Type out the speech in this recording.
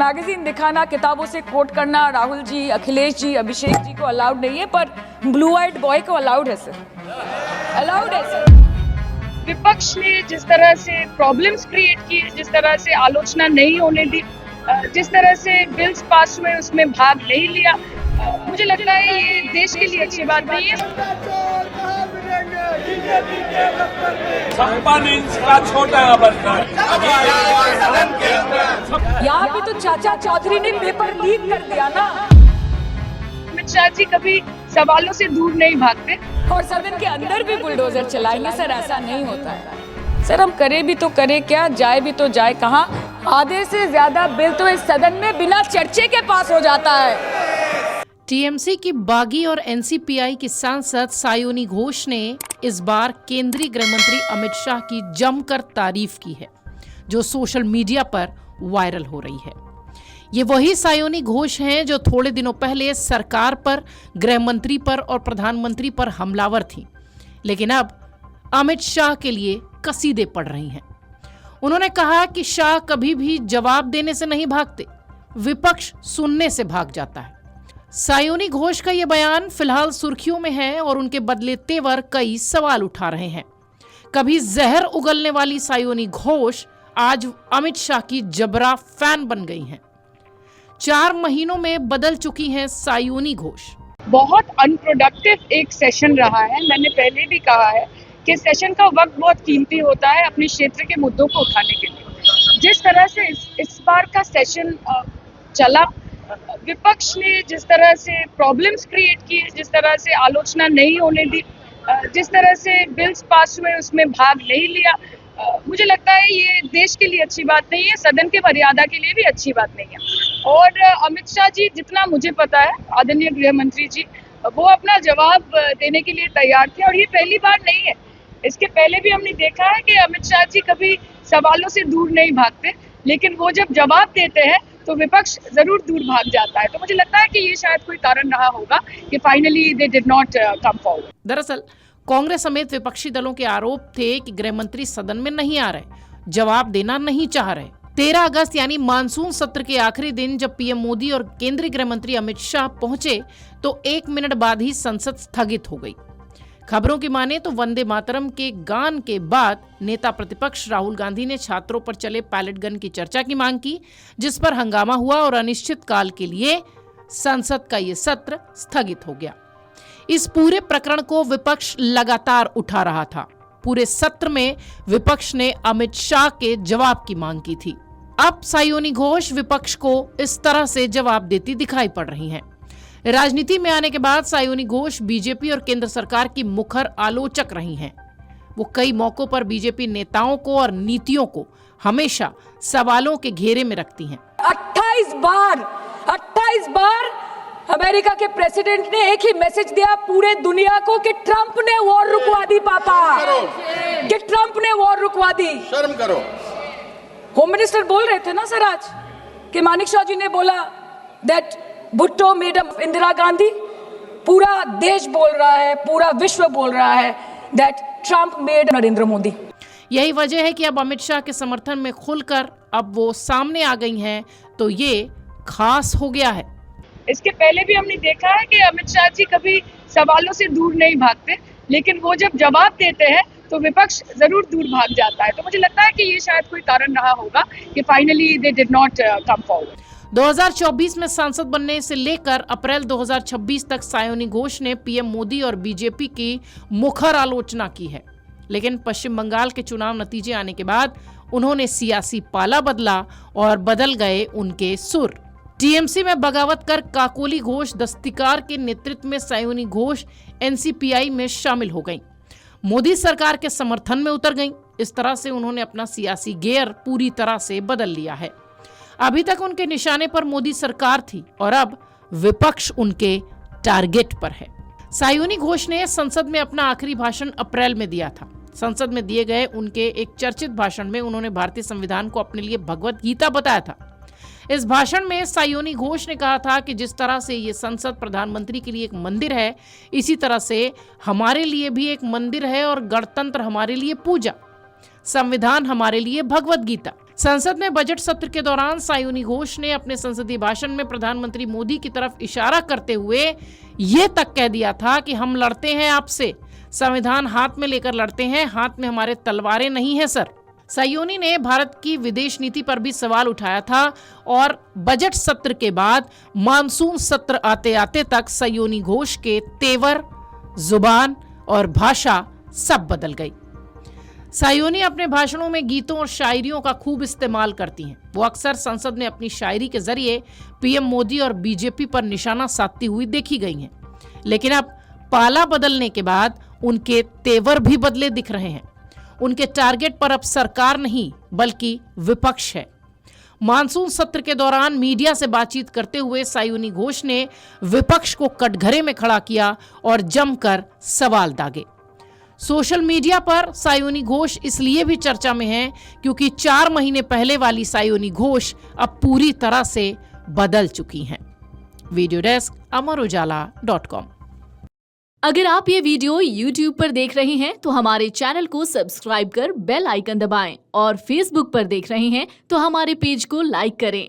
Magazine दिखाना, किताबों से कोट करना राहुल जी, अखिलेश जी, अभिषेक जी को अलाउड नहीं है, पर ब्लू आइड बॉय को अलाउड है सर, अलाउड है सर। विपक्ष ने जिस तरह से प्रॉब्लम्स क्रिएट किए, जिस तरह से आलोचना नहीं होने दी, जिस तरह से बिल्स पास हुए उसमें भाग नहीं लिया, मुझे लगता है ये देश के लिए अच्छी बात नहीं है। 56 इंच का छोटा बर्तन। यहाँ पे तो चाचा चौधरी ने पेपर लीक कर दिया ना। अमित शाह जी कभी सवालों से दूर नहीं भागते और सदन के अंदर भी बुलडोजर चलाएंगे सर, ऐसा नहीं होता है सर। हम करे भी तो करे क्या, जाए भी तो जाए कहाँ। आधे से ज्यादा बिल तो इस सदन में बिना चर्चे के पास हो जाता है। टीएमसी की बागी और एनसीपीआई की सांसद सायोनी घोष ने इस बार केंद्रीय गृह मंत्री अमित शाह की जमकर तारीफ की है, जो सोशल मीडिया पर वायरल हो रही है। ये वही सायोनी घोष हैं जो थोड़े दिनों पहले सरकार पर, गृह मंत्री पर और प्रधानमंत्री पर हमलावर थी, लेकिन अब अमित शाह के लिए कसीदे पढ़ रही हैं। उन्होंने कहा कि शाह कभी भी जवाब देने से नहीं भागते, विपक्ष सुनने से भाग जाता है। सायोनी घोष का ये बयान फिलहाल सुर्खियों में है और उनके बदले तेवर कई सवाल उठा रहे हैं। कभी जहर उगलने वाली सायोनी घोष आज अमित शाह की जबरा फैन बन गई हैं। 4 महीनों में बदल चुकी हैं सायोनी घोष। बहुत अनप्रोडक्टिव एक सेशन रहा है। मैंने पहले भी कहा है कि सेशन का वक्त बहुत कीमती होता है अपने क्षेत्र के मुद्दों को उठाने के लिए। जिस तरह से इस बार का सेशन चला, विपक्ष ने जिस तरह से प्रॉब्लम्स क्रिएट किए, जिस तरह से आलोचना नहीं होने दी, जिस तरह से बिल्स पास हुए उसमें भाग नहीं लिया, मुझे लगता है ये देश के लिए अच्छी बात नहीं है, सदन के मर्यादा के लिए भी अच्छी बात नहीं है। और अमित शाह जी, जितना मुझे पता है, आदरणीय गृह मंत्री जी, वो अपना जवाब देने के लिए तैयार थे और ये पहली बार नहीं है। इसके पहले भी हमने देखा है कि अमित शाह जी कभी सवालों से दूर नहीं भागते, लेकिन वो जब जवाब देते हैं तो विपक्ष जरूर दूर भाग जाता है। तो मुझे लगता है कि ये शायद कोई कारण रहा होगा कि finally they did not come forward. दरअसल कांग्रेस समेत विपक्षी दलों के आरोप थे कि गृह मंत्री सदन में नहीं आ रहे, जवाब देना नहीं चाह रहे। 13 अगस्त यानी मानसून सत्र के आखिरी दिन जब पीएम मोदी और केंद्रीय गृह मंत्री अमित शाह पहुंचे तो 1 मिनट बाद ही संसद स्थगित हो गई। खबरों की माने तो वंदे मातरम के गान के बाद नेता प्रतिपक्ष राहुल गांधी ने छात्रों पर चले पैलेट गन की चर्चा की मांग की, जिस पर हंगामा हुआ और अनिश्चित काल के लिए संसद का ये सत्र स्थगित हो गया। इस पूरे प्रकरण को विपक्ष लगातार उठा रहा था। पूरे सत्र में विपक्ष ने अमित शाह के जवाब की मांग की थी। अब सायोनी घोष विपक्ष को इस तरह से जवाब देती दिखाई पड़ रही हैं। राजनीति में आने के बाद सायोनी घोष बीजेपी और केंद्र सरकार की मुखर आलोचक रही हैं। वो कई मौकों पर बीजेपी नेताओं को और नीतियों को हमेशा सवालों के घेरे में रखती हैं। 28 बार अमेरिका के प्रेसिडेंट ने एक ही मैसेज दिया पूरे दुनिया को कि ट्रंप ने वॉर रुकवा दी पापा, कि ट्रंप ने वॉर रुकवा दी। शर्म करो। होम मिनिस्टर बोल रहे थे ना सर आज कि मानिक शाह जी ने बोला that Bhutto made up Indira Gandhi. पूरा देश बोल रहा है, पूरा विश्व बोल रहा है that Trump made Narendra Modi. यही वजह है कि अब अमित शाह के समर्थन में खुलकर अब वो सामने आ गई हैं, तो ये खास हो गया है। इसके पहले भी हमने देखा है कि अमित शाह जी कभी सवालों से दूर नहीं भागते, लेकिन वो जब जवाब देते हैं तो विपक्ष जरूर दूर भाग जाता है। तो मुझे लगता है कि ये शायद कोई कारण रहा होगा कि finally they did not come forward. 2024 में सांसद बनने से लेकर अप्रैल 2026 तक सायोनी घोष ने पीएम मोदी और बीजेपी की मुखर आलोचना की है, लेकिन पश्चिम बंगाल के चुनाव नतीजे आने के बाद उन्होंने सियासी पाला बदला और बदल गए उनके सुर। टीएमसी में बगावत कर काकोली घोष दस्तिकार के नेतृत्व में सायोनी घोष एनसीपीआई में शामिल हो गईं। मोदी सरकार के समर्थन में उतर गईं। इस तरह से उन्होंने अपना सियासी गियर पूरी तरह से बदल लिया है। अभी तक उनके निशाने पर मोदी सरकार थी और अब विपक्ष उनके टारगेट पर है। सायोनी घोष ने संसद में अपना आखिरी भाषण अप्रैल में दिया था। संसद में दिए गए उनके एक चर्चित भाषण में उन्होंने भारतीय संविधान को अपने लिए भगवत गीता बताया था। इस भाषण में सायोनी घोष ने कहा था कि जिस तरह से ये संसद प्रधानमंत्री के लिए एक मंदिर है, इसी तरह से हमारे लिए भी एक मंदिर है और गणतंत्र हमारे लिए पूजा, संविधान हमारे लिए भगवत गीता। संसद में बजट सत्र के दौरान सायोनी घोष ने अपने संसदीय भाषण में प्रधानमंत्री मोदी की तरफ इशारा करते हुए ये तक कह दिया था कि हम लड़ते हैं आपसे, संविधान हाथ में लेकर लड़ते हैं, हाथ में हमारे तलवारें नहीं है सर। सायोनी ने भारत की विदेश नीति पर भी सवाल उठाया था और बजट सत्र के बाद मानसून सत्र आते आते तक सायोनी घोष के तेवर, जुबान और भाषा सब बदल गई। सायोनी अपने भाषणों में गीतों और शायरियों का खूब इस्तेमाल करती हैं। वो अक्सर संसद में अपनी शायरी के जरिए पीएम मोदी और बीजेपी पर निशाना साधती हुई देखी गई हैं। लेकिन अब पाला बदलने के बाद उनके तेवर भी बदले दिख रहे हैं। उनके टारगेट पर अब सरकार नहीं बल्कि विपक्ष है। मानसून सत्र के दौरान मीडिया से बातचीत करते हुए सायोनी घोष ने विपक्ष को कटघरे में खड़ा किया और जमकर सवाल दागे। सोशल मीडिया पर सायोनी घोष इसलिए भी चर्चा में है क्योंकि 4 महीने पहले वाली सायोनी घोष अब पूरी तरह से बदल चुकी हैं। Video desk amarujala.com। अगर आप ये वीडियो YouTube पर देख रहे हैं तो हमारे चैनल को सब्सक्राइब कर बेल आइकन दबाएं और Facebook पर देख रहे हैं तो हमारे पेज को लाइक करें।